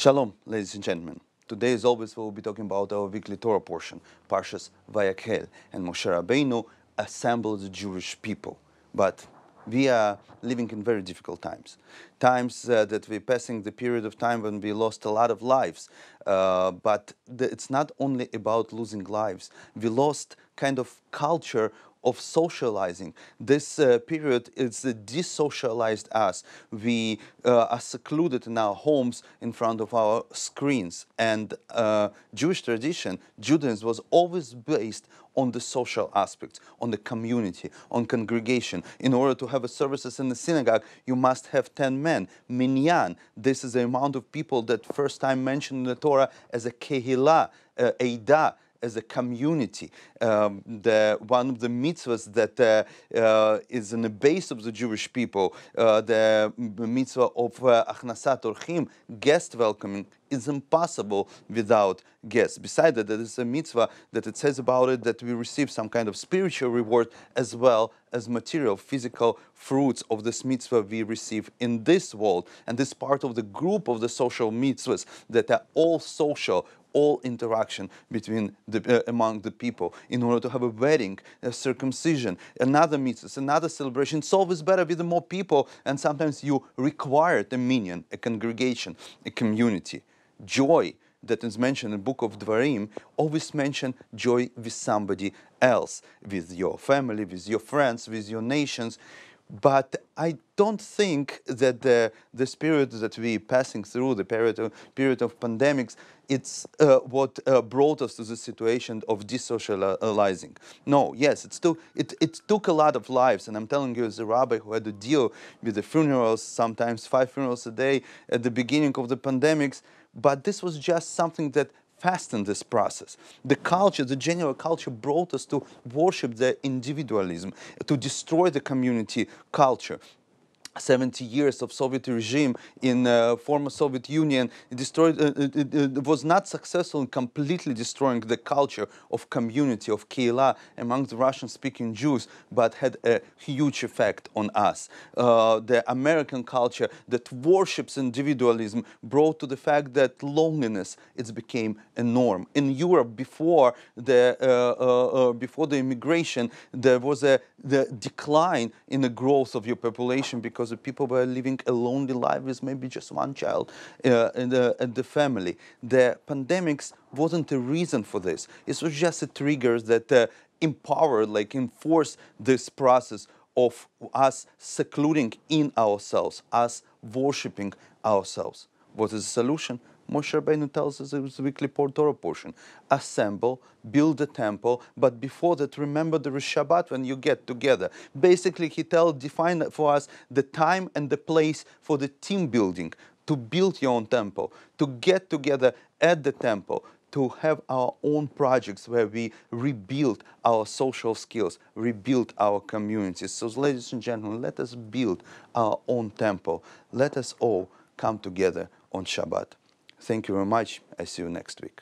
Shalom, ladies and gentlemen. Today, as always, we'll be talking about our weekly Torah portion, Parshas Vayakhel, and Moshe Rabbeinu assembled the Jewish people. But we are living in very difficult times, that we're passing the period of time when we lost a lot of lives. But it's not only about losing lives. We lost kind of culture of socializing. This period is desocialized us. We are secluded in our homes in front of our screens. And Jewish tradition, Judaism, was always based on the social aspects, on the community, on congregation. In order to have a services in the synagogue, you must have 10 men. Minyan, this is the amount of people that first time mentioned in the Torah as a kehilah, eidah, as a community. One of the mitzvahs that is in the base of the Jewish people, the mitzvah of achnasat orchim, guest welcoming, is impossible without guests. Besides that, there is a mitzvah that it says about it that we receive some kind of spiritual reward as well as material, physical fruits of this mitzvah we receive in this world. And this part of the group of the social mitzvahs that are all social, all interaction between among the people. In order to have a wedding, a circumcision, another mitzvah, another celebration, it's always better with more people, and sometimes you require a minyan, a congregation, a community. Joy that is mentioned in the book of Dvarim, always mention joy with somebody else, with your family, with your friends, with your nations. But I don't think that this period that we're passing through, the period of pandemics, it's what brought us to the situation of desocializing. No, yes, it took a lot of lives, and I'm telling you, as a rabbi who had to deal with the funerals, sometimes 5 funerals a day at the beginning of the pandemics, but this was just something that fastened this process. The culture, the general culture, brought us to worship the individualism, to destroy the community culture. 70 years of Soviet regime in former Soviet Union it was not successful in completely destroying the culture of community, of Keilah among the Russian-speaking Jews, but had a huge effect on us. The American culture that worships individualism brought to the fact that loneliness became a norm. In Europe, before the immigration, there was the decline in the growth of your population because the people were living a lonely life with maybe just one child in the family. The pandemics wasn't a reason for this. It was just a trigger that enforced this process of us secluding in ourselves, us worshipping ourselves. What is the solution? Moshe Rabbeinu tells us in his weekly Torah portion, assemble, build the temple, but before that, remember there is Shabbat when you get together. Basically, he define for us the time and the place for the team building, to build your own temple, to get together at the temple, to have our own projects where we rebuild our social skills, rebuild our communities. So, ladies and gentlemen, let us build our own temple. Let us all come together on Shabbat. Thank you very much. I see you next week.